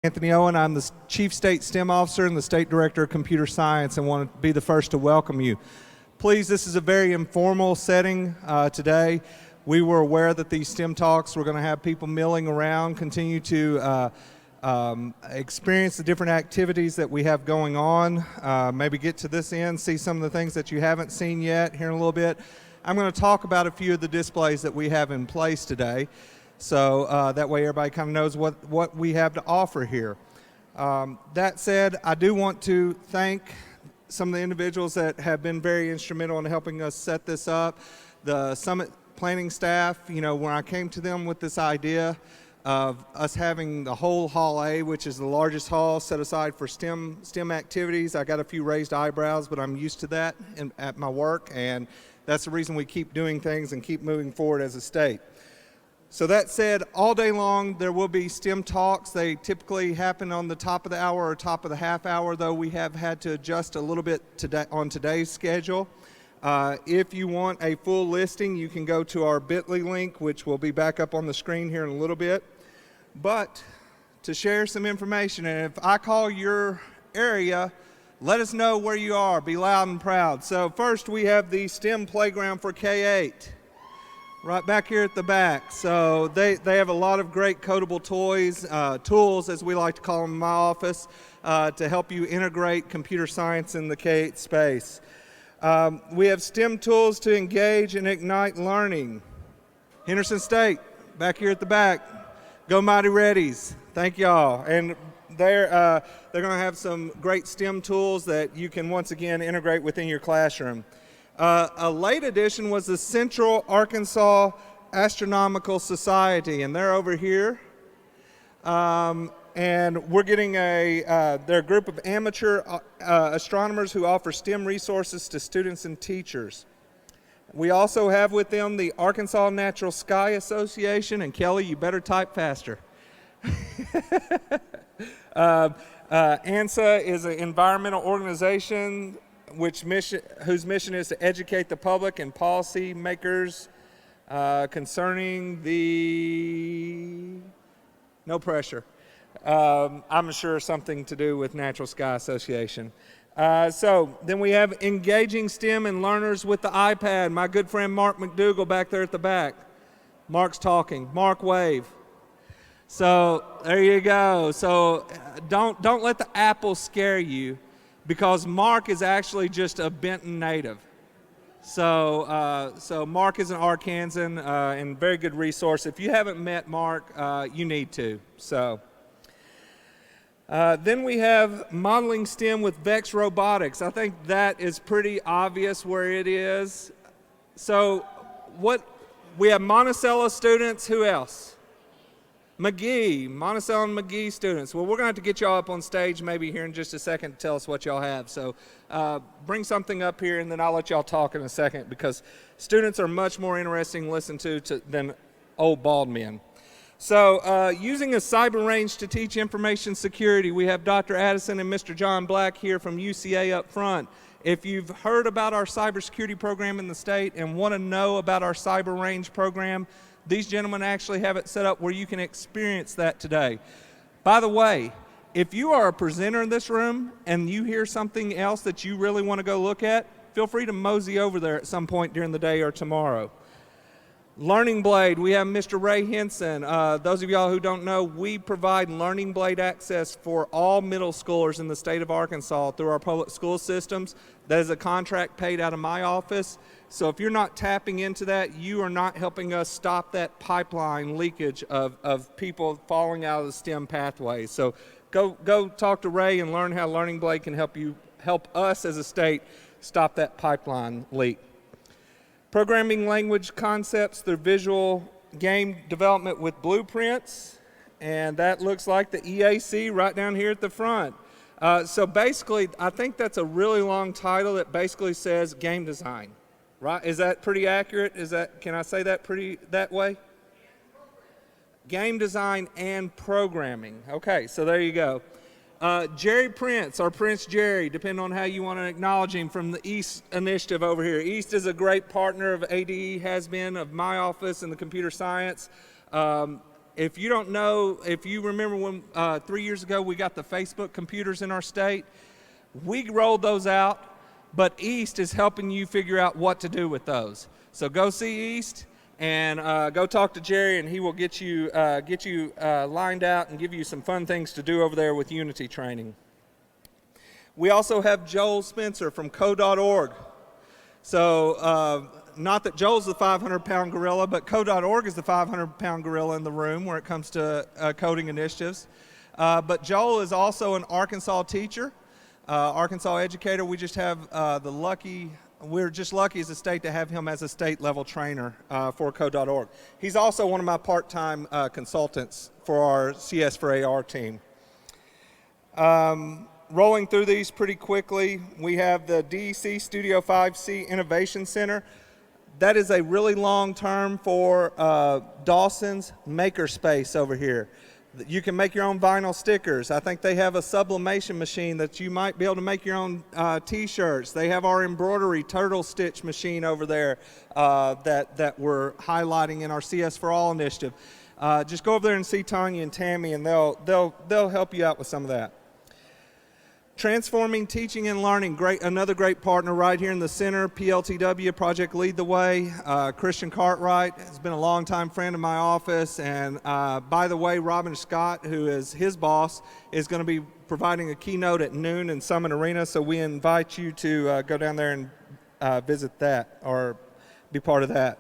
Anthony Owen. I'm the Chief State STEM Officer and the State Director of Computer Science, and want to be the first to welcome you. Please, this is a very informal setting today. We were aware that these STEM talks were going to have people milling around, continue to experience the different activities that we have going on, maybe get to this end, see some of the things that you haven't seen yet here in a little bit. I'm going to talk about a few of the displays that we have in place today. So that way everybody kind of knows what we have to offer here. That said, I do want to thank some of the individuals that have been very instrumental in helping us set this up. The summit planning staff, you know, when I came to them with this idea of us having the whole Hall A, which is the largest hall set aside for STEM activities, I got a few raised eyebrows, but I'm used to that at my work, and that's the reason we keep doing things and keep moving forward as a state. So that said, all day long there will be STEM talks. They typically happen on the top of the hour or top of the half hour, though we have had to adjust a little bit today on today's schedule. If you want a full listing, you can go to our bit.ly link, which will be back up on the screen here in a little bit. But to share some information, and if I call your area, let us know where you are. Be loud and proud. So first we have the STEM playground for K-8. Right back here at the back. So they have a lot of great codable toys, tools as we like to call them in my office, to help you integrate computer science in the K-8 space. We have STEM tools to engage and ignite learning. Henderson State, back here at the back. Go Mighty Reddies. Thank y'all. And they're going to have some great STEM tools that you can once again integrate within your classroom. A late addition was the Central Arkansas Astronomical Society, and they're over here. And we're getting they're a group of amateur astronomers who offer STEM resources to students and teachers. We also have with them the Arkansas Natural Sky Association, and Kelly, you better type faster. ANSA is an environmental organization whose mission is to educate the public and policy makers concerning no pressure. I'm sure something to do with Natural Sky Association. So then we have engaging STEM and learners with the iPad. My good friend Mark McDougall back there at the back. Mark's talking. Mark, wave. So there you go. So don't let the apple scare you, because Mark is actually just a Benton native. So Mark is an Arkansan and very good resource. If you haven't met Mark, you need to. So then we have modeling STEM with Vex Robotics. I think that is pretty obvious where it is. So we have Monticello students. Who else? Monticello and McGee students. Well, we're going to have to get y'all up on stage maybe here in just a second to tell us what y'all have. So bring something up here, and then I'll let y'all talk in a second, because students are much more interesting to listen to than old bald men. So using a cyber range to teach information security, we have Dr. Addison and Mr. John Black here from UCA up front. If you've heard about our cybersecurity program in the state and want to know about our cyber range program, these gentlemen actually have it set up where you can experience that today. By the way, if you are a presenter in this room and you hear something else that you really want to go look at, feel free to mosey over there at some point during the day or tomorrow. Learning Blade, we have Mr. Ray Henson. Those of y'all who don't know, we provide Learning Blade access for all middle schoolers in the state of Arkansas through our public school systems. That is a contract paid out of my office. So if you're not tapping into that, you are not helping us stop that pipeline leakage of people falling out of the STEM pathways. So go talk to Ray and learn how Learning Blade can help us as a state stop that pipeline leak. Programming language concepts through visual game development with blueprints, and that looks like the EAC right down here at the front. So basically, I think that's a really long title that basically says game design. Right? Is that pretty accurate? Can I say that that way? Game design and programming. Okay, so there you go. Jerry Prince, or Prince Jerry, depending on how you want to acknowledge him, from the East Initiative over here. East is a great partner of ADE, has been, of my office in the computer science. If you don't know, if you remember when 3 years ago we got the Facebook computers in our state, we rolled those out, but East is helping you figure out what to do with those. So go see East and go talk to Jerry, and he will get you lined out and give you some fun things to do over there with Unity training. We also have Joel Spencer from co.org. So not that Joel's the 500-pound gorilla, but co.org is the 500-pound gorilla in the room when it comes to coding initiatives. But Joel is also an Arkansas teacher, Arkansas educator. We just have we're just lucky as a state to have him as a state-level trainer for co.org. He's also one of my part-time consultants for our CS for AR team. Rolling through these pretty quickly, we have the DEC Studio 5C Innovation Center. That is a really long term for Dawson's Makerspace over here. You can make your own vinyl stickers. I think they have a sublimation machine that you might be able to make your own t-shirts. They have our embroidery turtle stitch machine over there that we're highlighting in our CS for All initiative. Just go over there and see Tanya and Tammy, and they'll help you out with some of that. Transforming Teaching and Learning, another great partner right here in the center, PLTW, Project Lead the Way. Christian Cartwright has been a longtime friend of my office, and by the way, Robin Scott, who is his boss, is going to be providing a keynote at noon in Summit Arena, so we invite you to go down there and visit that or be part of that.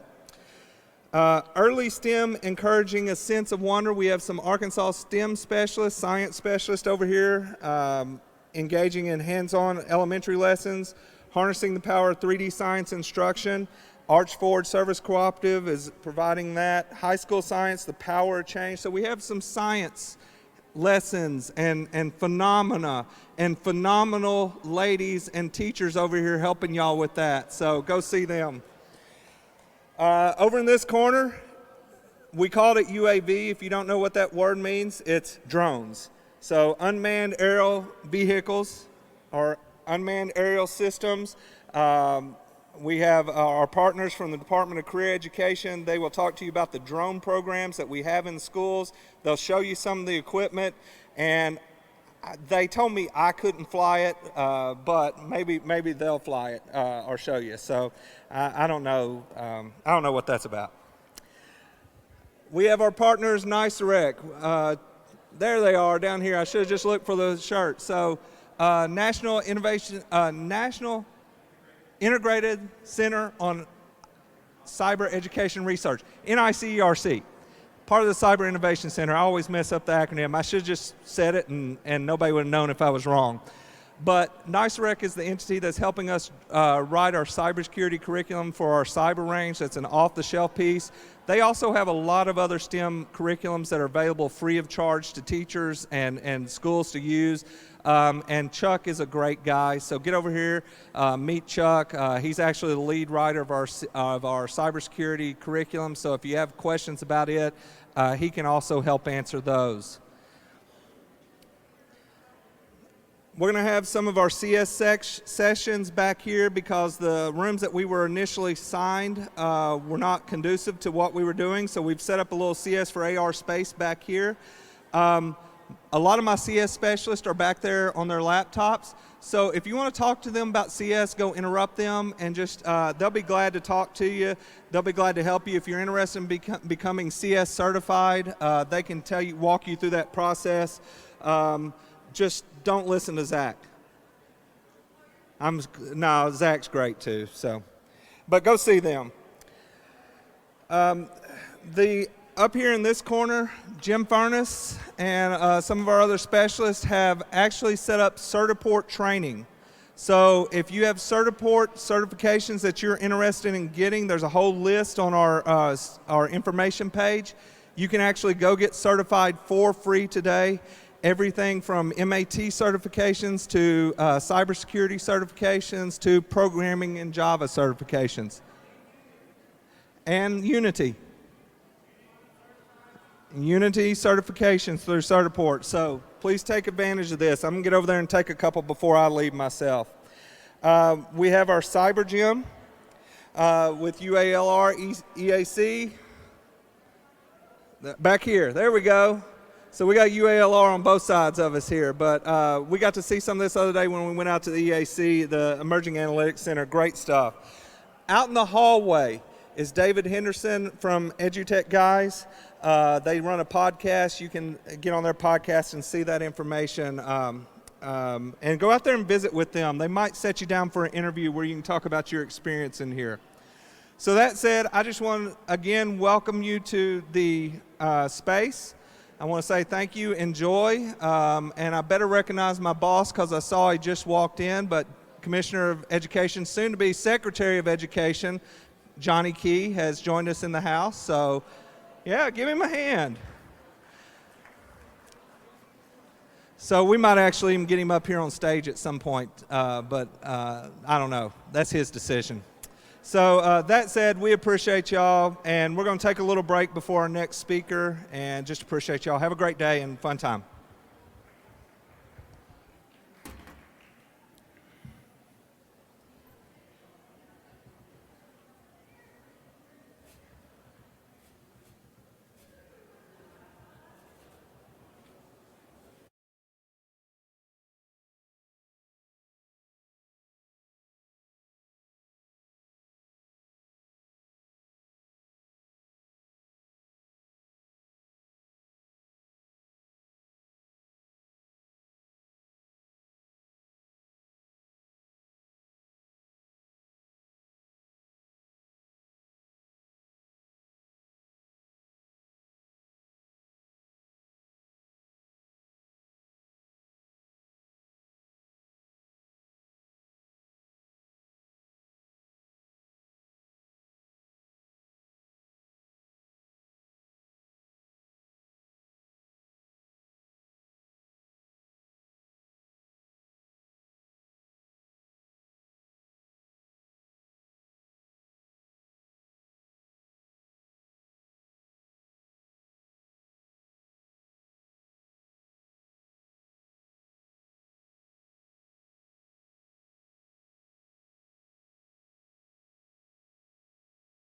Early STEM, encouraging a sense of wonder. We have some Arkansas STEM specialists, science specialists over here, engaging in hands-on elementary lessons, harnessing the power of 3D science instruction. Arch Forward Service Cooperative is providing that. High school science, the power of change. So we have some science lessons and phenomena and phenomenal ladies and teachers over here helping y'all with that. So go see them. Over in this corner, we called it UAV. If you don't know what that word means, it's drones. So unmanned aerial vehicles or unmanned aerial systems. We have our partners from the Department of Career Education. They will talk to you about the drone programs that we have in schools. They'll show you some of the equipment, and they told me I couldn't fly it, but maybe they'll fly it or show you. So I don't know. I don't know what that's about. We have our partners, NYSERC. There they are down here. I should have just looked for the shirt. So National Integrated Center on Cyber Education Research, NICERC, part of the Cyber Innovation Center. I always mess up the acronym. I should have just said it and nobody would have known if I was wrong. But NYSERC is the entity that's helping us write our cybersecurity curriculum for our cyber range. That's an off-the-shelf piece. They also have a lot of other STEM curriculums that are available free of charge to teachers and schools to use. And Chuck is a great guy, so get over here, meet Chuck. He's actually the lead writer of our cybersecurity curriculum, so if you have questions about it, he can also help answer those. We're going to have some of our CS sessions back here because the rooms that we were initially signed were not conducive to what we were doing, so we've set up a little CS for AR space back here. A lot of my CS specialists are back there on their laptops, so if you want to talk to them about CS, go interrupt them and just, they'll be glad to talk to you. They'll be glad to help you. If you're interested in becoming CS certified, they can walk you through that process. Just don't listen to Zach. No, Zach's great too, so. But go see them. Up here in this corner, Jim Furness and some of our other specialists have actually set up Certiport training. So if you have Certiport certifications that you're interested in getting, there's a whole list on our information page. You can actually go get certified for free today. Everything from MAT certifications to cybersecurity certifications to programming in Java certifications. And Unity certifications through Certiport. So please take advantage of this. I'm going to get over there and take a couple before I leave myself. We have our Cyber Gym with UALR EAC. Back here. There we go. So we got UALR on both sides of us here, but we got to see some of this other day when we went out to the EAC, the Emerging Analytics Center. Great stuff. Out in the hallway is David Henderson from EduTech Guys. They run a podcast. You can get on their podcast and see that information. And go out there and visit with them. They might set you down for an interview where you can talk about your experience in here. So that said, I just want to again welcome you to the space. I want to say thank you, enjoy, and I better recognize my boss because I saw he just walked in, but Commissioner of Education, soon to be Secretary of Education, Johnny Key, has joined us in the house. So yeah, give him a hand. So we might actually even get him up here on stage at some point, but I don't know. That's his decision. So that said, we appreciate y'all, and we're going to take a little break before our next speaker, and just appreciate y'all. Have a great day and fun time.